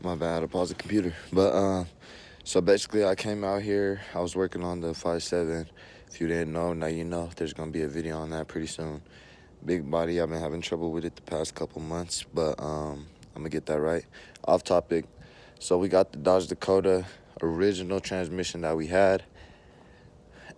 My bad, I had to pause the computer. But so basically I came out here, I was working on the 5.7. If you didn't know, now you know. There's gonna be a video on that pretty soon. Big body, I've been having trouble with it the past couple months, but I'm gonna get that right. Off topic. So we got the Dodge Dakota original transmission that we had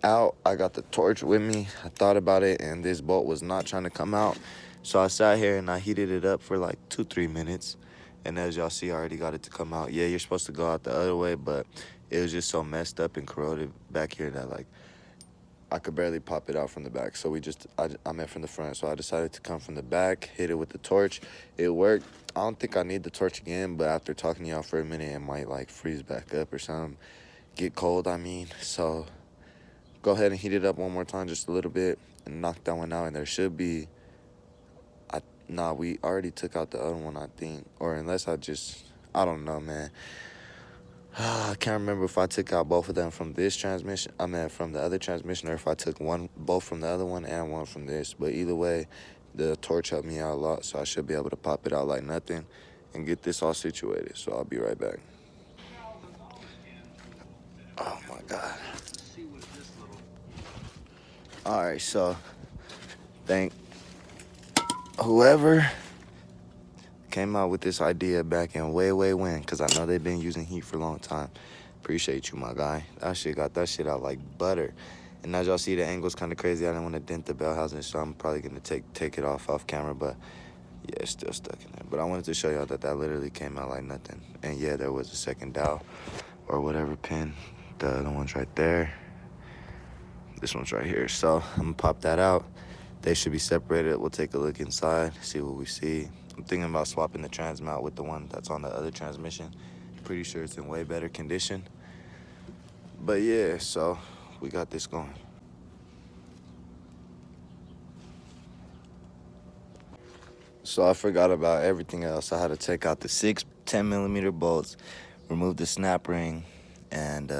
out. I got the torch with me. I thought about it and this bolt was not trying to come out. So I sat here and I heated it up for like 2-3 minutes. And as y'all see, I already got it to come out. Yeah, you're supposed to go out the other way, but it was just so messed up and corroded back here that like I could barely pop it out from the back. So I meant from the front. So I decided to come from the back, hit it with the torch. It worked. I don't think I need the torch again, but after talking to y'all for a minute, it might like freeze back up or something. Get cold, I mean. So go ahead and heat it up one more time, just a little bit, and knock that one out. And there should be, nah, we already took out the other one, I think. Or unless I don't know, man. I can't remember if I took out both of them from this transmission, from the other transmission, or if I took both from the other one and one from this. But either way, the torch helped me out a lot, so I should be able to pop it out like nothing and get this all situated. So I'll be right back. Oh my God. All right, so thank whoever came out with this idea back in way when, because I know they've been using heat for a long time. Appreciate you, my guy. That shit got that shit out like butter. And as y'all see, the angle's kind of crazy. I didn't want to dent the bell housing, so I'm probably going to take it off camera, but yeah, it's still stuck in there. But I wanted to show y'all that literally came out like nothing. And yeah, there was a second dowel or whatever pin. The other one's right there. This one's right here. So I'm going to pop that out. They should be separated. We'll take a look inside, see what we see. I'm thinking about swapping the trans mount with the one that's on the other transmission. Pretty sure it's in way better condition. But yeah, so we got this going. So I forgot about everything else. I had to take out the 6 10mm bolts, remove the snap ring, and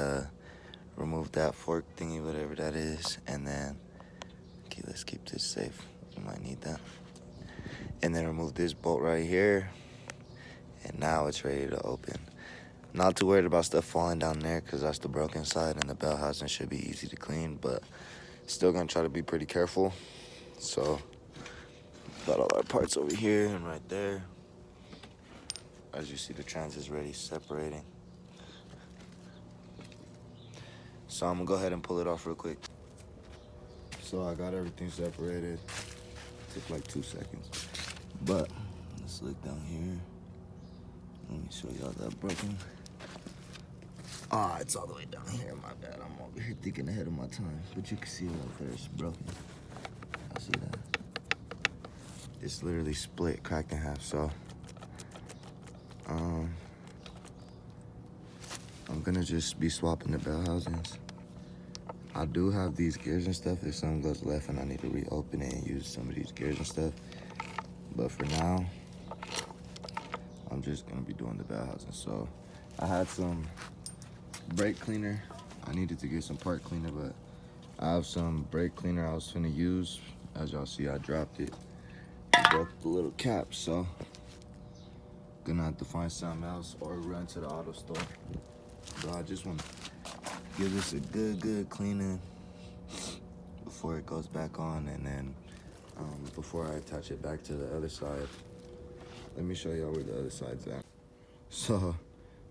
remove that fork thingy, whatever that is. And then, okay, let's keep this safe. We might need that. And then remove this bolt right here. And now it's ready to open. Not too worried about stuff falling down there because that's the broken side and the bell housing should be easy to clean, but still gonna try to be pretty careful. So got all our parts over here and right there. As you see, the trans is ready, separating. So I'm gonna go ahead and pull it off real quick. So I got everything separated. Took like 2 seconds. But let's look down here. Let me show y'all that broken. Ah, it's all the way down here, my bad. I'm over here thinking ahead of my time. But you can see right there, it's broken. I see that. It's literally split, cracked in half, so I'm gonna just be swapping the bell housings. I do have these gears and stuff if something goes left and I need to reopen it and use some of these gears and stuff. But for now, I'm just gonna be doing the bell housing. So I had some brake cleaner. I needed to get some part cleaner, but I have some brake cleaner I was finna use. As y'all see, I dropped it. I broke the little cap, so gonna have to find something else or run to the auto store. But I just want to give this a good cleaning before it goes back on, and then before I attach it back to the other side. Let me show y'all where the other side's at. So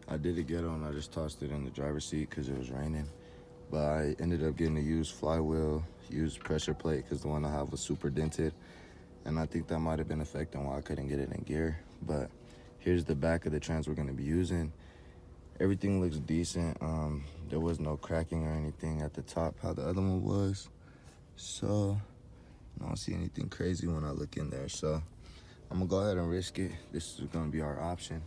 I did a ghetto and I just tossed it in the driver's seat because it was raining. But I ended up getting a used flywheel, used pressure plate because the one I have was super dented. And I think that might have been affecting why I couldn't get it in gear. But here's the back of the trans we're gonna be using. Everything looks decent. There was no cracking or anything at the top how the other one was. So I don't see anything crazy when I look in there. So I'm gonna go ahead and risk it. This is gonna be our option.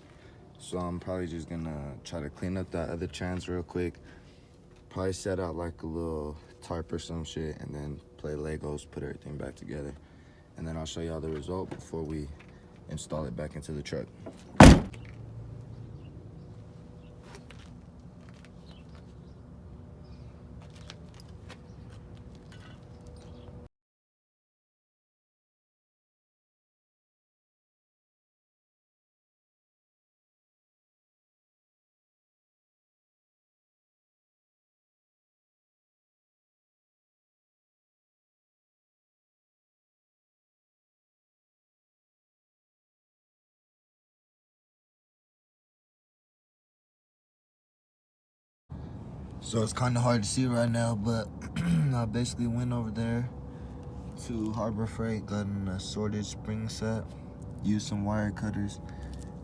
So I'm probably just gonna try to clean up that other trans real quick. Probably set out like a little tarp or some shit and then play Legos, put everything back together. And then I'll show y'all the result before we install it back into the truck. So it's kind of hard to see right now, but I basically went over there to Harbor Freight, got an assorted spring set, used some wire cutters,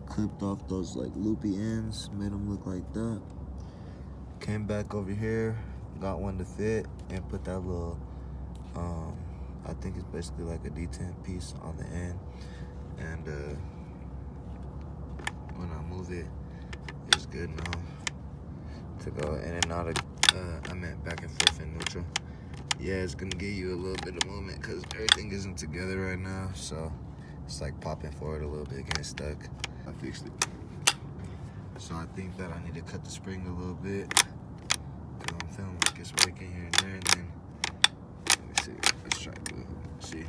clipped off those like loopy ends, made them look like that. Came back over here, got one to fit, and put that little, I think it's basically like a detent piece on the end. And when I move it, it's good now to go in and out of, I meant back and forth in neutral. Yeah, it's gonna give you a little bit of movement because everything isn't together right now, so it's like popping forward a little bit, getting stuck. I fixed it. So I think that I need to cut the spring a little bit because I'm feeling like it's working here and there, and then, let me see, let's try to see.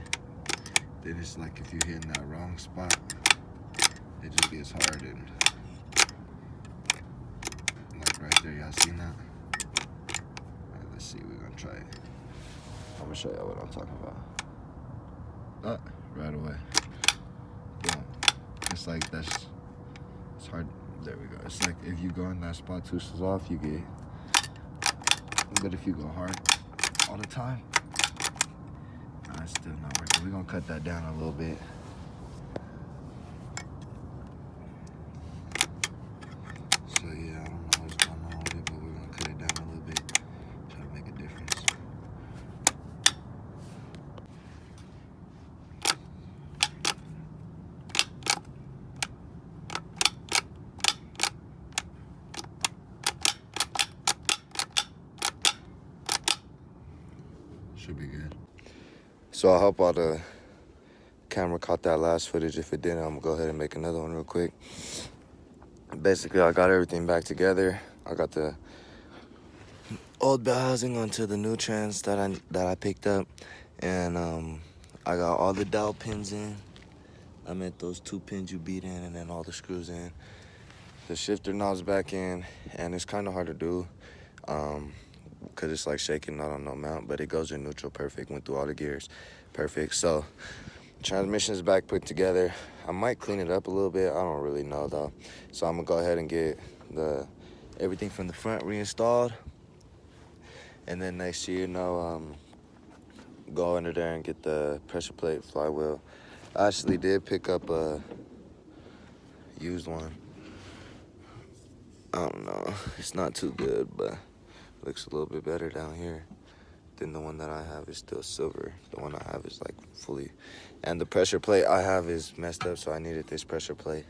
Then it's like if you're hitting that wrong spot, it just gets hard, and like right there, y'all seen that? All right, let's see, we're gonna try it. I'm gonna show y'all what I'm talking about. Right away. Boom. It's like that's, it's hard. There we go. It's like if you go in that spot too soft, you get. But if you go hard all the time, it's still not working. We're gonna cut that down a little bit. So yeah, I don't know what's going on with it, but we're gonna cut it down a little bit, try to make a difference. Should be good. So I hope all the camera caught that last footage. If it didn't, I'm gonna go ahead and make another one real quick. Basically, I got everything back together. I got the old bell housing onto the new trans that I picked up, and I got all the dowel pins in. I meant those 2 pins you beat in, and then all the screws in. The shifter knobs back in, and it's kind of hard to do because it's like shaking, not on no mount, but it goes in neutral perfect. Went through all the gears perfect. So transmission is back put together. I might clean it up a little bit. I don't really know though. So I'm gonna go ahead and get everything from the front reinstalled, and then next year, go under there and get the pressure plate flywheel. I actually did pick up a used one. I don't know, it's not too good, but looks a little bit better down here than the one that I have. Is still silver. The one I have is like fully, and the pressure plate I have is messed up, so I needed this pressure plate.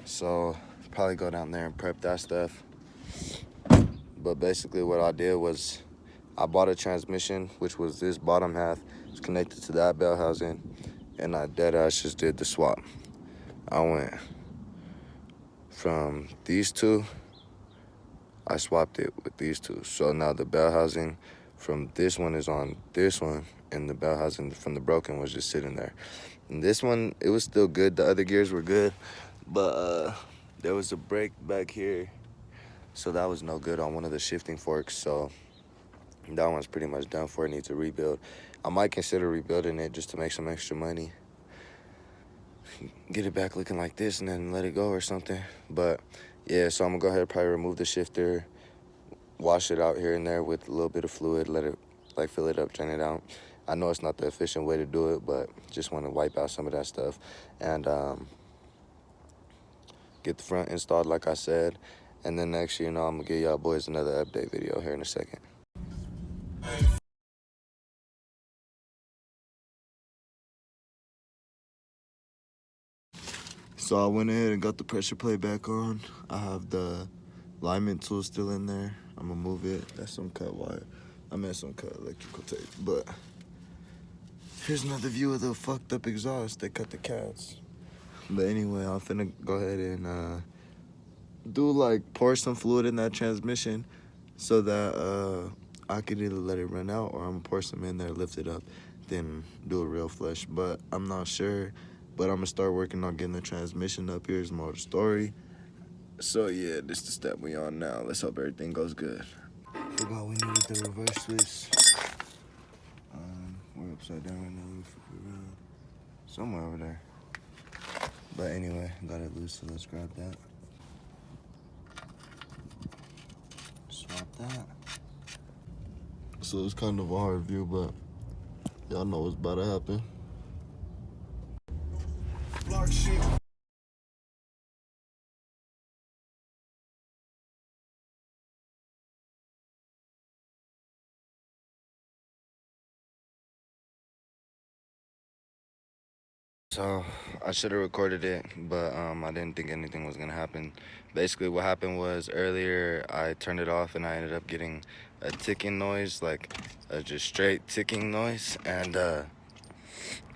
So probably go down there and prep that stuff. But basically what I did was I bought a transmission, which was this bottom half. It's connected to that bell housing, and I dead ass just did the swap. I went from these two, I swapped it with these two. So now the bell housing from this one is on this one, and the bell housing from the broken was just sitting there. And this one, it was still good. The other gears were good, but there was a break back here, so that was no good on one of the shifting forks. So that one's pretty much done for. It needs a rebuild. I might consider rebuilding it just to make some extra money, get it back looking like this, and then let it go or something. But yeah, so I'm gonna go ahead and probably remove the shifter, wash it out here and there with a little bit of fluid, let it like fill it up, drain it out. I know it's not the efficient way to do it, but just want to wipe out some of that stuff and get the front installed like I said. And then next year, I'm gonna give y'all boys another update video here in a second. So I went ahead and got the pressure plate back on. I have the alignment tool still in there. I'm gonna move it. That's some cut wire. I meant some cut electrical tape. But here's another view of the fucked up exhaust. They cut the cats. But anyway, I'm finna go ahead and pour some fluid in that transmission so that I could either let it run out, or I'm gonna pour some in there, lift it up, then do a real flush. But I'm not sure. But I'm gonna start working on getting the transmission up. Here's more of the story. So yeah, this is the step we on now. Let's hope everything goes good. Forgot we needed the reverse switch. We're upside down right now. Let me flip it around. Somewhere over there. But anyway, got it loose, so let's grab that. Swap that. so it's kind of a hard view, but y'all know what's about to happen. So I should have recorded it, but I didn't think anything was gonna happen. Basically what happened was earlier I turned it off and I ended up getting a ticking noise, like a just straight ticking noise, and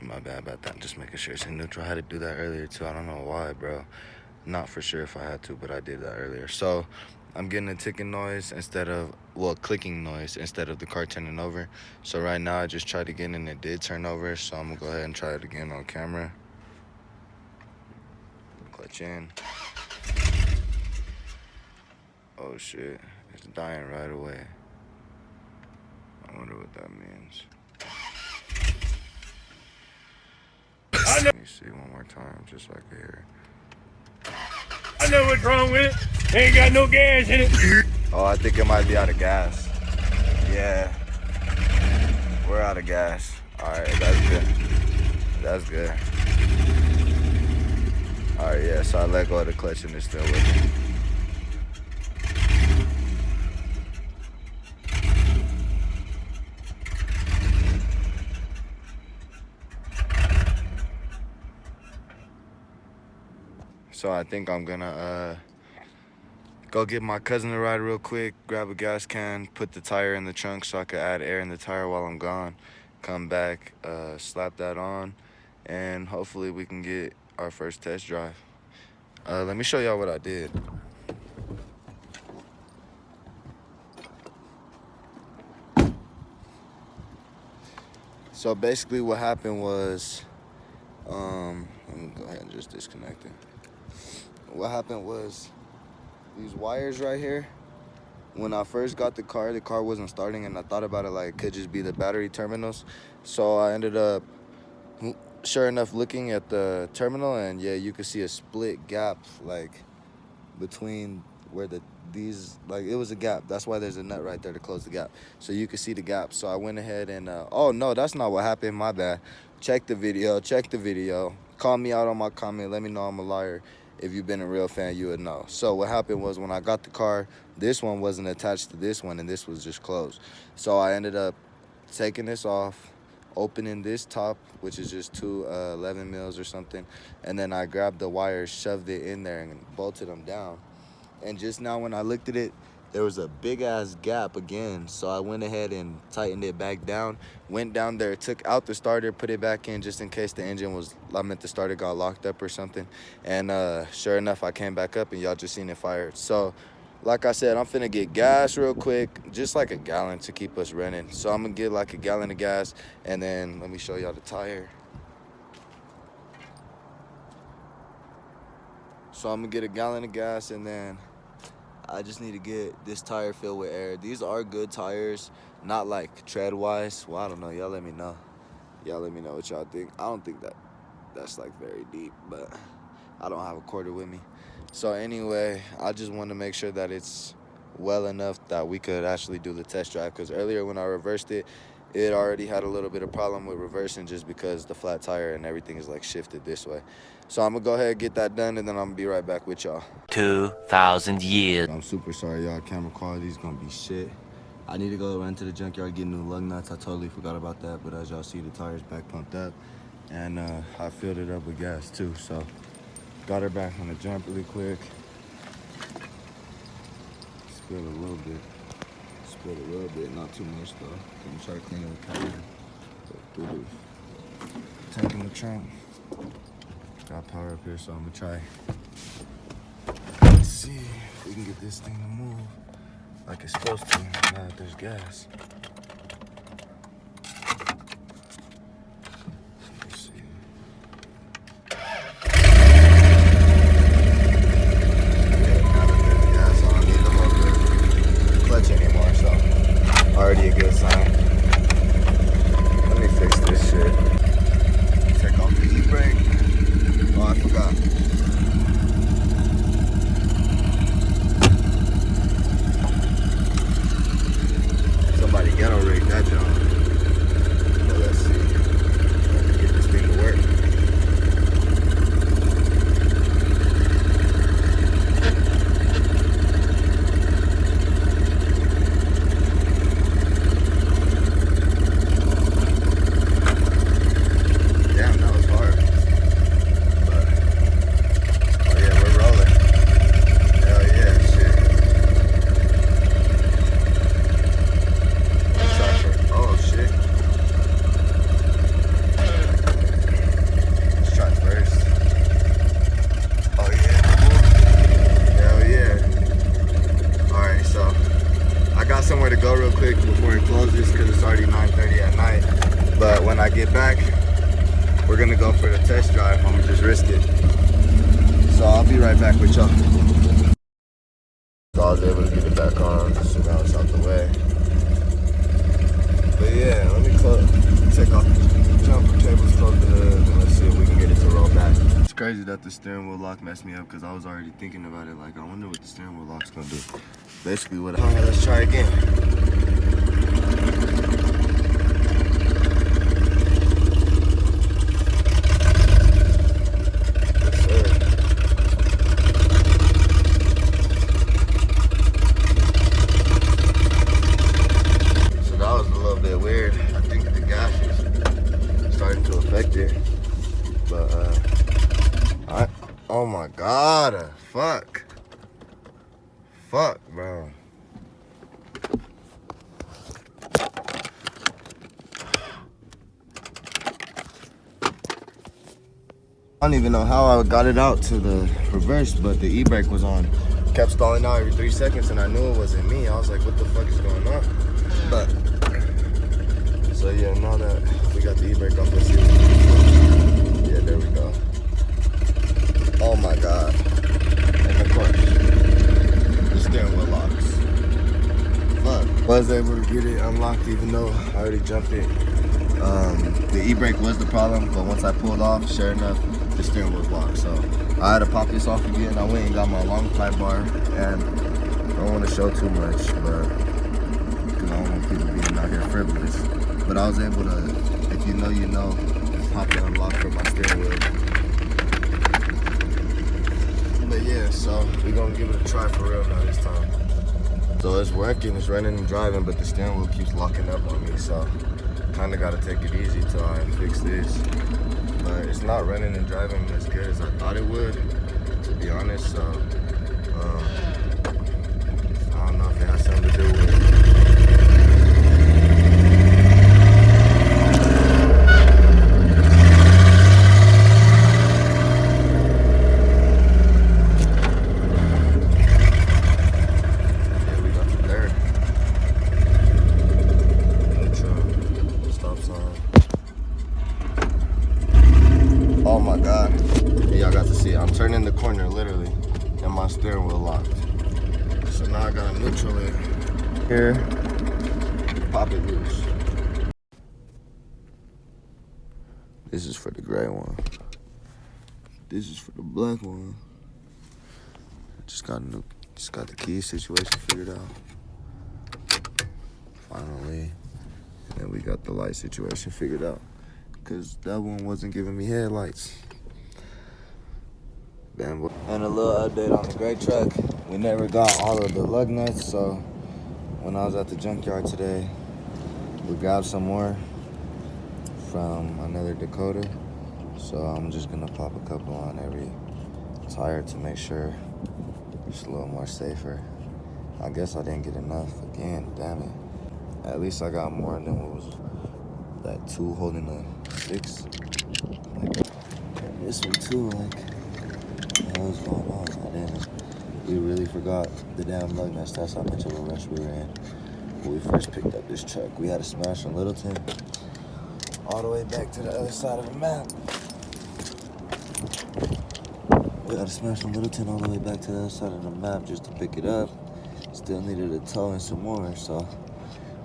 my bad about that. Just making sure it's in neutral. I had to do that earlier too. I don't know why, bro. Not for sure if I had to, but I did that earlier. So I'm getting a ticking noise instead of, well, clicking noise instead of the car turning over. So right now I just tried again and it did turn over. So I'm gonna go ahead and try it again on camera. Clutch in. Oh shit, it's dying right away. I wonder what that means. Let me see one more time, just so I can hear it. I know what's wrong with it. Ain't got no gas in it. Oh, I think it might be out of gas. Yeah, we're out of gas. All right, that's good. That's good. All right, yeah, so I let go of the clutch and it's still working. So I think I'm gonna go get my cousin a ride real quick, grab a gas can, put the tire in the trunk so I could add air in the tire while I'm gone. Come back, slap that on, and hopefully we can get our first test drive. Let me show y'all what I did. So basically what happened was, let me go ahead and just disconnect it. What happened was, these wires right here, when I first got the car wasn't starting, and I thought about it like it could just be the battery terminals. So I ended up, sure enough, looking at the terminal, and yeah, you could see a split gap like between where these, like it was a gap. That's why there's a nut right there to close the gap, so you could see the gap. So I went ahead and oh no, that's not what happened, my bad. Check the video, call me out on my comment, let me know I'm a liar. If you've been a real fan, you would know. So what happened was, when I got the car, this one wasn't attached to this one, and this was just closed. So I ended up taking this off, opening this top, which is just two 11 mils or something, and then I grabbed the wires, shoved it in there, and bolted them down. And just now when I looked at it, there was a big ass gap again. So I went ahead and tightened it back down, went down there, took out the starter, put it back in just in case the engine was, the starter got locked up or something. And sure enough, I came back up and y'all just seen it fired. So like I said, I'm finna get gas real quick, just like a gallon to keep us running. So I'm gonna get like a gallon of gas, and then let me show y'all the tire. So I'm gonna get a gallon of gas, and then I just need to get this tire filled with air. These are good tires, not like tread-wise. Well, I don't know. Y'all let me know. Y'all let me know what y'all think. I don't think that's like very deep, but I don't have a quarter with me. So anyway, I just want to make sure that it's well enough that we could actually do the test drive, because earlier when I reversed it, it already had a little bit of problem with reversing just because the flat tire and everything is like shifted this way. So I'm gonna go ahead and get that done, and then I'm gonna be right back with y'all. 2,000 years. I'm super sorry, y'all. Camera quality is gonna be shit. I need to go run to the junkyard, get new lug nuts. I totally forgot about that, but as y'all see, the tires back pumped up, and I filled it up with gas too. So got her back on the jump really quick. Spilled a little bit, not too much though. I'm gonna try to clean it with powder. Through the tank in the trunk. Got power up here, so I'm gonna try. Let's see if we can get this thing to move like it's supposed to now that there's gas. Let's see. Now that there's gas, I don't need to hold the clutch anymore, so already a good sign. Let me fix this shit. Take off the e-brake. Oh, I forgot. Somebody get it. So I'll be right back with y'all. So I was able to get it back on, so now it's out the way. But yeah, let me take off the jumper cables, close the hood, and let's see if we can get it to roll back. It's crazy that the steering wheel lock messed me up because I was already thinking about it. Like, I wonder what the steering wheel lock's gonna do. Basically, what? Alright, let's try again. Oh my god, fuck, bro. I don't even know how I got it out to the reverse, but the e-brake was on. Kept stalling out every 3 seconds, and I knew it wasn't me. I was like, what the fuck is going on? But, so yeah, now that we got the e-brake off, let's see. Yeah, there we go. Oh my god. And of course, the steering wheel locks. Fuck. Was able to get it unlocked even though I already jumped it. The e-brake was the problem, but once I pulled off, sure enough, the steering wheel was locked. So I had to pop this off again. I went and got my long ply bar, and I don't want to show too much, but because I don't want people being out here frivolous. But I was able to, if you know, you know, pop the unlock for my steering wheel. But yeah, so we're gonna give it a try for real now this time. So it's working, it's running and driving, but the steering wheel keeps locking up on me, so kinda gotta take it easy till I fix this. But it's not running and driving as good as I thought it would, to be honest, so I don't know if it has something to do with it. Oh my god, y'all got to see it. I'm turning the corner literally and my steering wheel locked. So now I got a neutral in here, pop it loose. This is for the gray one. This is for the black one. Just got the key situation figured out. Finally. And then we got the light situation figured out, because that one wasn't giving me headlights. Bam. And a little update on the gray truck. We never got all of the lug nuts, so when I was at the junkyard today, we grabbed some more from another Dakota. So I'm just gonna pop a couple on every tire to make sure it's a little more safer. I guess I didn't get enough again, damn it. At least I got more than what was that 2 holding the 6. Like, and this one too, like, what was going on? We really forgot the damn lug nuts. That's how much of a rush we were in when we first picked up this truck. We had to smash from Littleton all the way back to the other side of the map. We had to smash from Littleton all the way back to the other side of the map just to pick it up. Still needed a tow and some more, so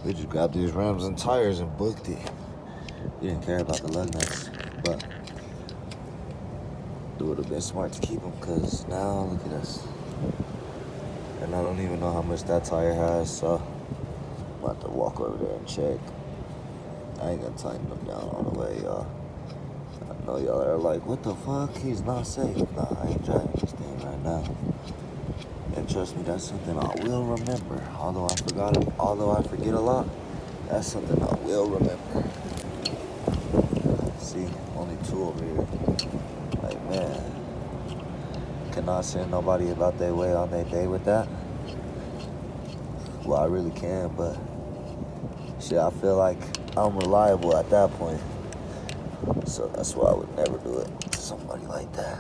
we just grabbed these rims and tires and booked it. We didn't care about the lug nuts, but it would have been smart to keep them, because now look at us. And I don't even know how much that tire has, so I'm about to walk over there and check. I ain't gonna tighten them down all the way, y'all. I know y'all are like, what the fuck? He's not safe. Nah, I ain't driving this thing right now. And trust me, that's something I will remember. Although I forget a lot, that's something I will remember. See, only 2 over here. Like, man, cannot send nobody about their way on their day with that. Well, I really can, but shit, I feel like I'm reliable at that point. So that's why I would never do it to somebody like that.